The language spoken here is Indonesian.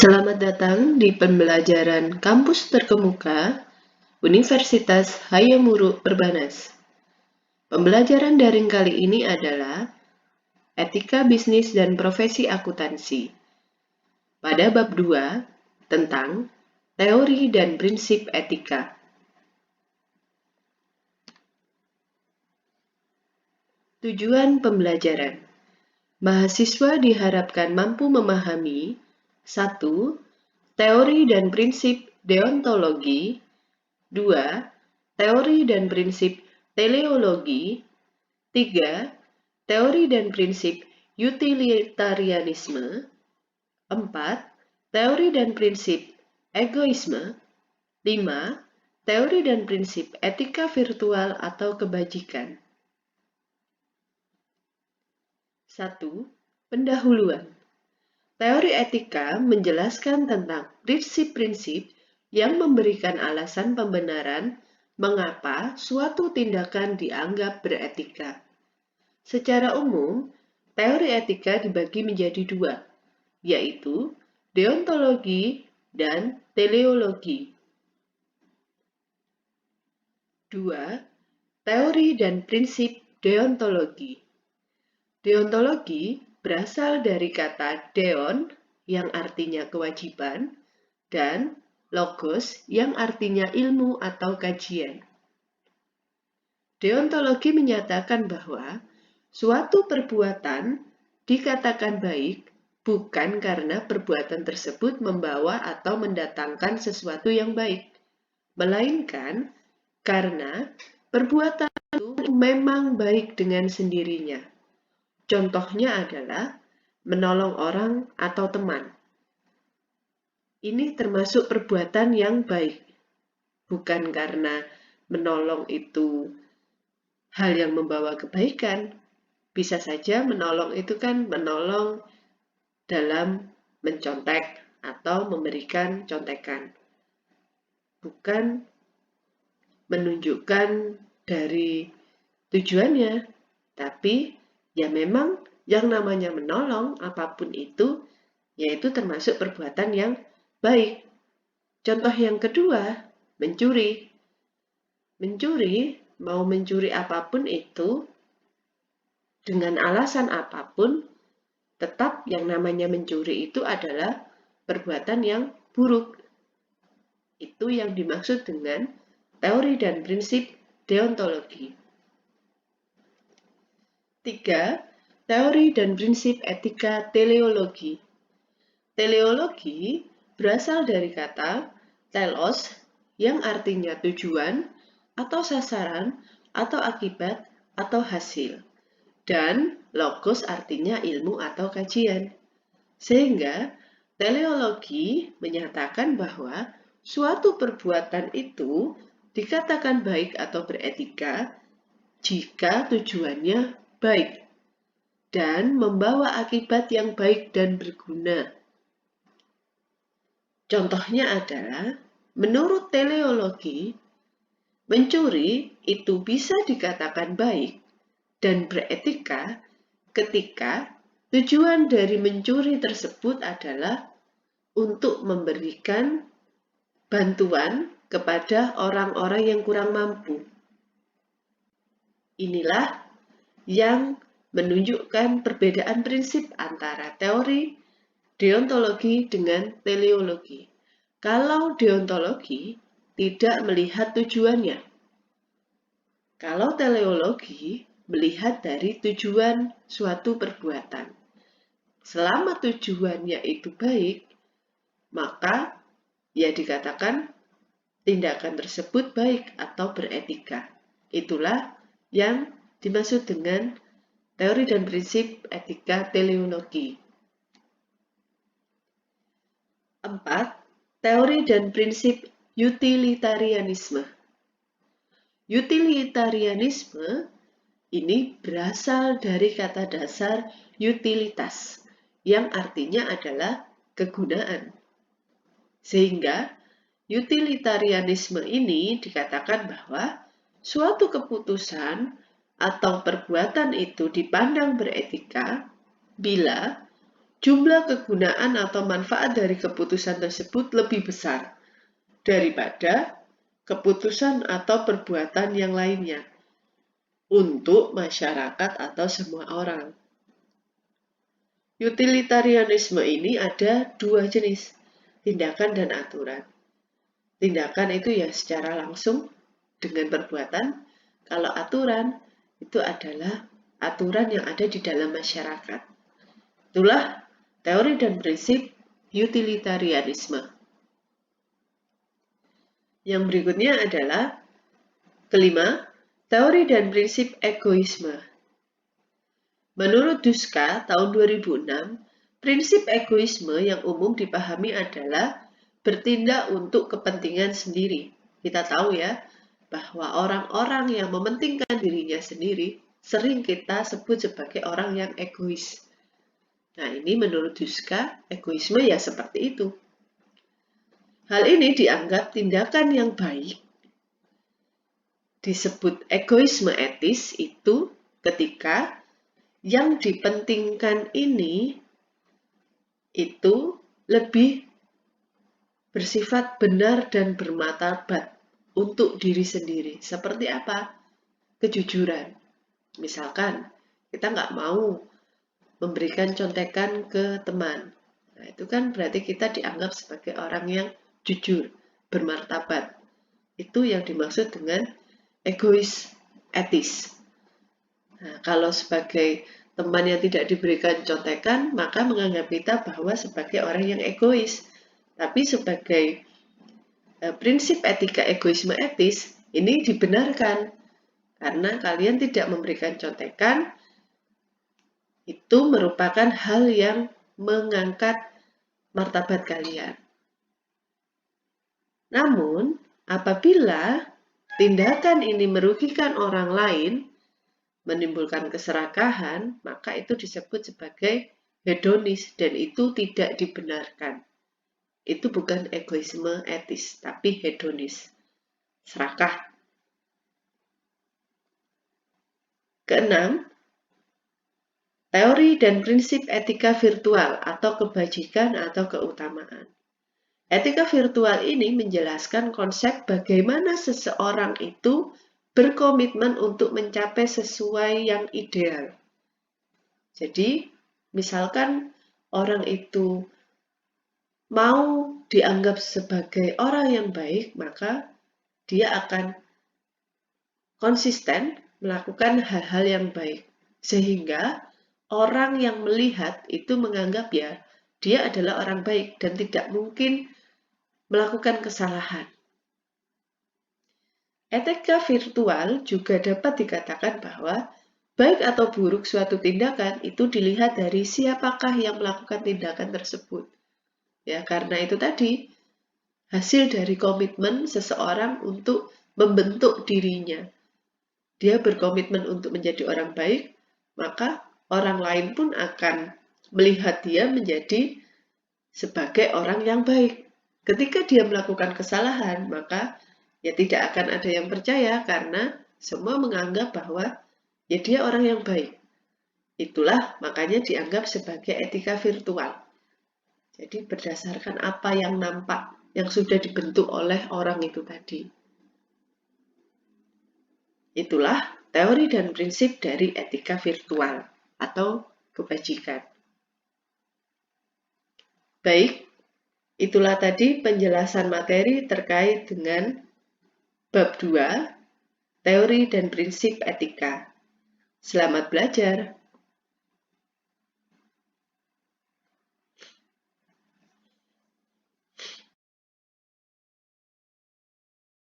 Selamat datang di pembelajaran Kampus Terkemuka Universitas Hayamuruk Perbanas. Pembelajaran daring kali ini adalah Etika Bisnis dan Profesi Akuntansi. Pada bab 2 tentang Teori dan Prinsip Etika. Tujuan pembelajaran. Mahasiswa diharapkan mampu memahami 1. Teori dan prinsip deontologi. 2. Teori dan prinsip teleologi. 3. Teori dan prinsip utilitarianisme. 4. Teori dan prinsip egoisme. 5. Teori dan prinsip etika virtual atau kebajikan. 1. Pendahuluan. Teori etika menjelaskan tentang prinsip-prinsip yang memberikan alasan pembenaran mengapa suatu tindakan dianggap beretika. Secara umum, teori etika dibagi menjadi dua, yaitu deontologi dan teleologi. 2. Teori dan prinsip deontologi. Deontologi berasal dari kata deon yang artinya kewajiban dan logos yang artinya ilmu atau kajian. Deontologi menyatakan bahwa suatu perbuatan dikatakan baik bukan karena perbuatan tersebut membawa atau mendatangkan sesuatu yang baik, melainkan karena perbuatan itu memang baik dengan sendirinya. Contohnya adalah menolong orang atau teman. Ini termasuk perbuatan yang baik, bukan karena menolong itu hal yang membawa kebaikan. Bisa saja menolong itu kan menolong dalam mencontek atau memberikan contekan, bukan menunjukkan dari tujuannya, tapi ya memang yang namanya menolong apapun itu, yaitu termasuk perbuatan yang baik. Contoh yang kedua, mencuri. Mencuri, mau mencuri apapun itu, dengan alasan apapun, tetap yang namanya mencuri itu adalah perbuatan yang buruk. Itu yang dimaksud dengan teori dan prinsip deontologi. 3. Teori dan prinsip etika teleologi. Teleologi berasal dari kata telos yang artinya tujuan atau sasaran atau akibat atau hasil, dan logos artinya ilmu atau kajian. Sehingga teleologi menyatakan bahwa suatu perbuatan itu dikatakan baik atau beretika jika tujuannya baik dan membawa akibat yang baik dan berguna. Contohnya adalah, menurut teleologi, mencuri itu bisa dikatakan baik dan beretika ketika tujuan dari mencuri tersebut adalah untuk memberikan bantuan kepada orang-orang yang kurang mampu. Inilah yang menunjukkan perbedaan prinsip antara teori deontologi dengan teleologi. Kalau deontologi tidak melihat tujuannya. Kalau teleologi melihat dari tujuan suatu perbuatan. Selama tujuannya itu baik, maka ya dikatakan tindakan tersebut baik atau beretika. Itulah yang dimaksud dengan teori dan prinsip etika teleologi. 4. Teori dan prinsip utilitarianisme. Utilitarianisme ini berasal dari kata dasar utilitas, yang artinya adalah kegunaan. Sehingga utilitarianisme ini dikatakan bahwa suatu keputusan atau perbuatan itu dipandang beretika bila jumlah kegunaan atau manfaat dari keputusan tersebut lebih besar daripada keputusan atau perbuatan yang lainnya untuk masyarakat atau semua orang. Utilitarianisme ini ada dua jenis, tindakan dan aturan. Tindakan itu ya secara langsung dengan perbuatan, kalau aturan itu adalah aturan yang ada di dalam masyarakat. Itulah teori dan prinsip utilitarianisme. Yang berikutnya adalah kelima, teori dan prinsip egoisme. Menurut Duska tahun 2006, prinsip egoisme yang umum dipahami adalah bertindak untuk kepentingan sendiri. Kita tahu ya, bahwa orang-orang yang mementingkan dirinya sendiri sering kita sebut sebagai orang yang egois. Nah, ini menurut Duska, egoisme ya seperti itu. Hal ini dianggap tindakan yang baik. Disebut egoisme etis itu ketika yang dipentingkan ini itu lebih bersifat benar dan bermartabat untuk diri sendiri. Seperti apa? Kejujuran. Misalkan kita nggak mau memberikan contekan ke teman. Nah, itu kan berarti kita dianggap sebagai orang yang jujur, bermartabat. Itu yang dimaksud dengan egois etis. Nah, kalau sebagai teman yang tidak diberikan contekan, maka menganggap kita bahwa sebagai orang yang egois. Tapi sebagai prinsip etika egoisme etis, ini dibenarkan. Karena kalian tidak memberikan contekan, itu merupakan hal yang mengangkat martabat kalian. Namun, apabila tindakan ini merugikan orang lain, menimbulkan keserakahan, maka itu disebut sebagai hedonis dan itu tidak dibenarkan. Itu bukan egoisme etis, tapi hedonis, serakah. Keenam, teori dan prinsip etika virtual atau kebajikan atau keutamaan. Etika virtual ini menjelaskan konsep bagaimana seseorang itu berkomitmen untuk mencapai sesuai yang ideal. Jadi, misalkan orang itu mau dianggap sebagai orang yang baik, maka dia akan konsisten melakukan hal-hal yang baik. Sehingga orang yang melihat itu menganggap ya, dia adalah orang baik dan tidak mungkin melakukan kesalahan. Etika virtual juga dapat dikatakan bahwa baik atau buruk suatu tindakan itu dilihat dari siapakah yang melakukan tindakan tersebut. Ya, karena itu tadi hasil dari komitmen seseorang untuk membentuk dirinya. Dia berkomitmen untuk menjadi orang baik, maka orang lain pun akan melihat dia menjadi sebagai orang yang baik. Ketika dia melakukan kesalahan, maka ya tidak akan ada yang percaya karena semua menganggap bahwa ya dia orang yang baik. Itulah makanya dianggap sebagai etika virtual. Jadi berdasarkan apa yang nampak, yang sudah dibentuk oleh orang itu tadi. Itulah teori dan prinsip dari etika virtual atau kebajikan. Baik, itulah tadi penjelasan materi terkait dengan Bab 2, Teori dan Prinsip Etika. Selamat belajar!